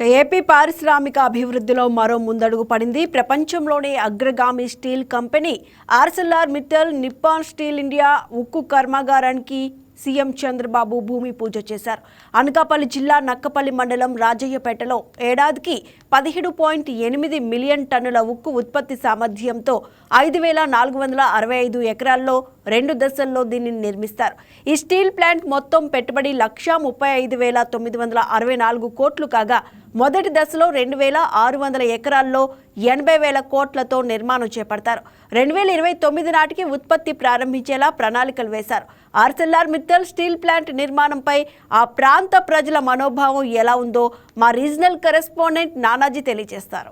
AP పారిశ్రామిక అభివృద్ధిలో మరో ముందడుగు పడింది. ప్రపంచంలోనే అగ్రగామి steel company ArcelorMittal Nippon Steel India ఉక్కు కర్మాగారానికి సీఎం చంద్రబాబు భూమి పూజ చేశారు. అనకాపల్లి జిల్లా నక్కపల్లి మండలం రాజయ్యపేటలో ఏడాదికి 17.8 మిలియన్ టన్నుల ఉక్కు ఉత్పత్తి సామర్థ్యంతో 5,465 ఎకరాల్లో 2 దశల్లో దీనిని నిర్మిస్తారు. ఈ స్టీల్ ప్లాంట్ మొత్తం పెట్టుబడి 1,35,964 కోట్లు కాగా మొదటి దశలో 2,600 ఎకరాల్లో 80,000 కోట్లతో నిర్మాణం చేపడతారు. 2029 నాటికి ఉత్పత్తి ప్రారంభించేలా ప్రణాళికలు వేశారు. ఆర్సెల్ఆర్ మిట్టల్ స్టీల్ ప్లాంట్ నిర్మాణంపై ఆ ప్రాంత ప్రజల మనోభావం ఎలా ఉందో మా రీజనల్ కరెస్పాండెంట్ నానాజీ తెలియజేస్తారు.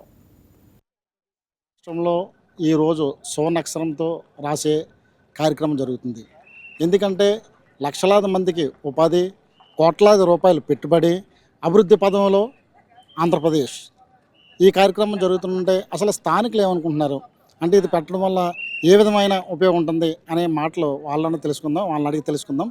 రాష్ట్రంలో ఈరోజు సువర్ణాక్షరంతో రాసే కార్యక్రమం జరుగుతుంది. ఎందుకంటే లక్షలాది మందికి ఉపాధి, కోట్లాది రూపాయలు పెట్టుబడి, అభివృద్ధి పదంలో ఆంధ్రప్రదేశ్ ఈ కార్యక్రమం జరుగుతుంటే అసలు స్థానికులు ఏమనుకుంటున్నారు అంటే ఇది పెట్టడం వల్ల ఏ విధమైన ఉపయోగం ఉంటుంది అనే మాటలు వాళ్ళని తెలుసుకుందాం, వాళ్ళని అడిగి తెలుసుకుందాం.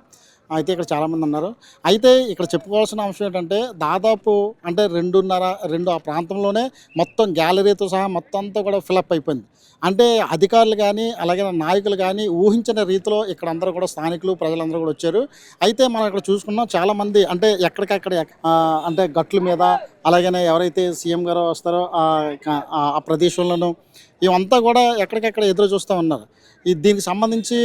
అయితే ఇక్కడ చాలామంది ఉన్నారు. అయితే ఇక్కడ చెప్పుకోవాల్సిన అంశం ఏంటంటే దాదాపు అంటే 2.5 ఆ ప్రాంతంలోనే మొత్తం గ్యాలరీతో సహా మొత్తం అంతా కూడా ఫిలప్ అయిపోయింది. అంటే అధికారులు కానీ అలాగే నాయకులు కానీ ఊహించిన రీతిలో ఇక్కడ అందరూ కూడా స్థానికులు ప్రజలందరూ కూడా వచ్చారు. అయితే మనం ఇక్కడ చూసుకున్నాం చాలామంది అంటే ఎక్కడికక్కడ అంటే గట్ల మీద అలాగనే ఎవరైతే సీఎం గారు వస్తారో ఆ ప్రదేశంలోనూ ఇవంతా కూడా ఎక్కడికక్కడ ఎదురు చూస్తూ ఉన్నారు. దీనికి సంబంధించి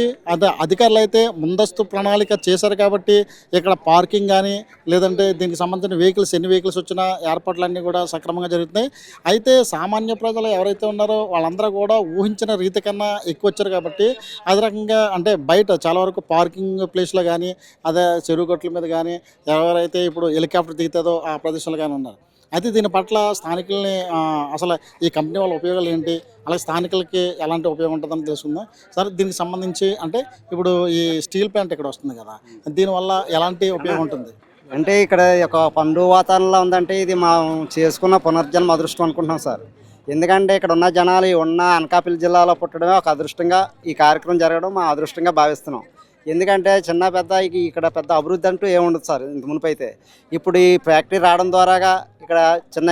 అధికారులు అయితే ముందస్తు ప్రణాళిక చేశారు కాబట్టి ఇక్కడ పార్కింగ్ కానీ లేదంటే దీనికి సంబంధించిన ఎన్ని వెహికల్స్ వచ్చినా ఏర్పాట్లన్నీ కూడా సక్రమంగా జరుగుతున్నాయి. అయితే సామాన్య ప్రజలు ఎవరైతే ఉన్నారో వాళ్ళందరూ కూడా ఊహించిన రీతి కన్నా ఎక్కువ వచ్చారు కాబట్టి అదే రకంగా అంటే బయట చాలా వరకు పార్కింగ్ ప్లేస్లో కానీ అదే చెరువు గట్ల మీద కానీ ఎవరైతే ఇప్పుడు హెలికాప్టర్ దిగుతుందో ఆ ప్రదేశంలో కానీ ఉన్నారు. అయితే దీని పట్ల స్థానికుల్ని అసలు ఈ కంపెనీ వాళ్ళ ఉపయోగాలు ఏంటి, అలాగే స్థానికులకి ఎలాంటి ఉపయోగం ఉంటుందని తెలుసుకుందాం. సరే దీనికి సంబంధించి అంటే ఇప్పుడు ఈ స్టీల్ ప్లాంట్ ఇక్కడ వస్తుంది కదా, దీనివల్ల ఎలాంటి ఉపయోగం ఉంటుంది అంటే ఇక్కడ ఒక పండు వాతావరణంలో ఉందంటే ఇది మా చేసుకున్న పునర్జన్మ అదృష్టం అనుకుంటున్నాం సార్. ఎందుకంటే ఇక్కడ ఉన్న జనాలు ఉన్న అనకాపల్లి జిల్లాలో పుట్టడమే ఒక అదృష్టంగా ఈ కార్యక్రమం జరగడం మా అదృష్టంగా భావిస్తున్నాం. ఎందుకంటే చిన్న పెద్ద ఇక్కడ పెద్ద అభివృద్ధి అంటూ ఏముండదు సార్. ఇంత మునిపైతే ఇప్పుడు ఈ ఫ్యాక్టరీ రావడం ద్వారాగా ఇక్కడ చిన్న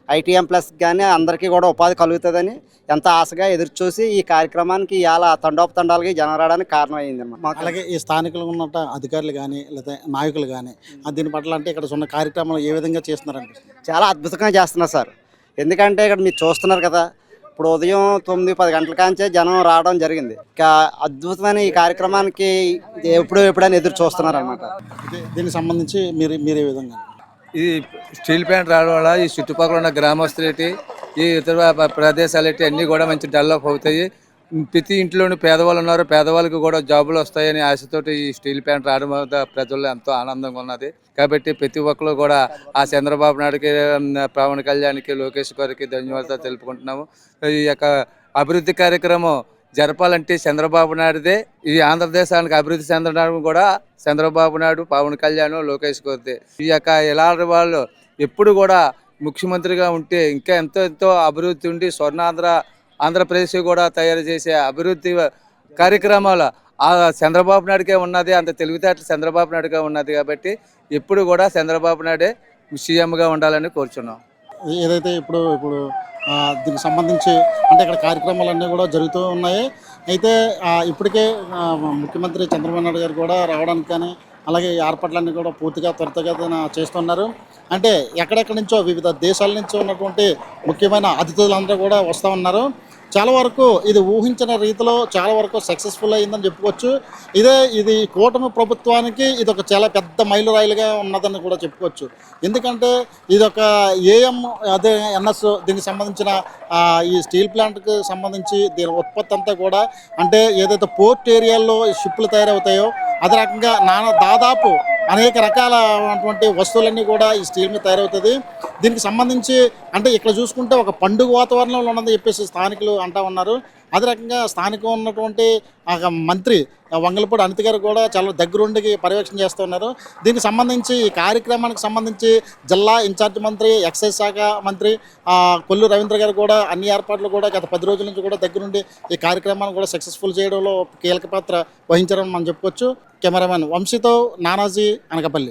ఐటీ ఎంప్లస్ కానీ అందరికీ కూడా ఉపాధి కలుగుతుందని ఎంత ఆశగా ఎదురు చూసి ఈ కార్యక్రమానికి ఇలా తండోపతండాలకి జనం రావడానికి కారణమైంది అన్నమాట. అలాగే ఈ స్థానికులు ఉన్న అధికారులు కానీ లేదా నాయకులు కానీ దీని పట్ల అంటే ఇక్కడ ఉన్న కార్యక్రమాలు ఏ విధంగా చేస్తున్నారంటే చాలా అద్భుతంగా చేస్తున్నారు సార్. ఎందుకంటే ఇక్కడ మీరు చూస్తున్నారు కదా, ఇప్పుడు ఉదయం 9-10 గంటల కాంచే జనం రావడం జరిగింది. అద్భుతమైన ఈ కార్యక్రమానికి ఎప్పుడైనా ఎదురు చూస్తున్నారు అనమాట. దీనికి సంబంధించి మీరు ఏ విధంగా ఈ స్టీల్ ప్లాంట్ రావడం వల్ల ఈ చుట్టుపక్కల ఉన్న గ్రామస్తులకి ఈ ఇతర ప్రదేశాలకి అన్నీ కూడా మంచి డెవలప్ అవుతాయి. ప్రతి ఇంట్లోని పేదవాళ్ళు ఉన్నారు, పేదవాళ్ళకి కూడా జాబులు వస్తాయని ఆశతోటి ఈ స్టీల్ ప్లాంట్ రావడం వల్ల ప్రజల్లో ఎంతో ఆనందంగా ఉన్నది. కాబట్టి ప్రతి ఒక్కరు కూడా ఆ చంద్రబాబు నాయుడుకి, పవన్ కళ్యాణ్కి, లోకేష్ గారికి ధన్యవాదాలు తెలుపుకుంటున్నాము. ఈ యొక్క అభివృద్ధి కార్యక్రమం జరపాలంటే చంద్రబాబు నాయుడుదే. ఈ ఆంధ్రదేశానికి అభివృద్ధి చెందడం కూడా చంద్రబాబు నాయుడు, పవన్ కళ్యాణ్, లోకేష్ గారిదే. ఈ యొక్క ఇలాంటి వాళ్ళు ఎప్పుడు కూడా ముఖ్యమంత్రిగా ఉంటే ఇంకా ఎంతో అభివృద్ధి ఉండి ఆంధ్రప్రదేశ్ కూడా తయారు చేసే అభివృద్ధి కార్యక్రమాలు ఆ చంద్రబాబు నాయుడుకే ఉన్నది. అంత తెలివితేటలు చంద్రబాబు నాయుడుగా ఉన్నది. కాబట్టి ఎప్పుడు కూడా చంద్రబాబు నాయుడే సీఎంగా ఉండాలని కోరుచున్నాం. ఏదైతే ఇప్పుడు దీనికి సంబంధించి అంటే ఇక్కడ కార్యక్రమాలన్నీ కూడా జరుగుతూ ఉన్నాయి. అయితే ఇప్పటికే ముఖ్యమంత్రి చంద్రబాబు నాయుడు గారు కూడా రావడానికి కానీ అలాగే ఏర్పాట్లన్నీ కూడా పూర్తిగా త్వరితగతిన చేస్తున్నారు. అంటే ఎక్కడెక్కడి నుంచో వివిధ దేశాల నుంచి ఉన్నటువంటి ముఖ్యమైన అతిథులందరూ కూడా వస్తూ ఉన్నారు. చాలా వరకు ఇది ఊహించిన రీతిలో చాలా వరకు సక్సెస్ఫుల్ అయిందని చెప్పుకోవచ్చు. ఇది కూటమి ప్రభుత్వానికి ఇది ఒక చాలా పెద్ద మైలురాయిలుగా ఉన్నదని కూడా చెప్పుకోవచ్చు. ఎందుకంటే ఇది ఒక ఎన్ఎస్ దీనికి సంబంధించిన ఈ స్టీల్ ప్లాంట్కి సంబంధించి దీని ఉత్పత్తి అంతా కూడా అంటే ఏదైతే పోర్ట్ ఏరియాల్లో షిప్లు తయారవుతాయో అదే రకంగా దాదాపు అనేక రకాలైనటువంటి వస్తువులన్నీ కూడా ఈ స్టీల్ మీద తయారవుతుంది. దీనికి సంబంధించి అంటే ఇక్కడ చూసుకుంటే ఒక పండుగ వాతావరణంలో ఉన్నదని చెప్పేసి స్థానికులు అంటూ ఉన్నారు. అదే రకంగా స్థానికంగా ఉన్నటువంటి మంత్రి వంగలపూడి అనిత గారు కూడా చాలా దగ్గరుండి పర్యవేక్షణ చేస్తూ ఉన్నారు. దీనికి సంబంధించి ఈ కార్యక్రమానికి సంబంధించి జిల్లా ఇన్ఛార్జ్ మంత్రి, ఎక్సైజ్ శాఖ మంత్రి కొల్లు రవీంద్ర గారు కూడా అన్ని ఏర్పాట్లు కూడా గత 10 రోజుల నుంచి కూడా దగ్గరుండి ఈ కార్యక్రమాన్ని కూడా సక్సెస్ఫుల్ చేయడంలో కీలక పాత్ర వహించారని మనం చెప్పుకోవచ్చు. కెమెరామెన్ వంశీతో నానాజీ, అనకాపల్లి.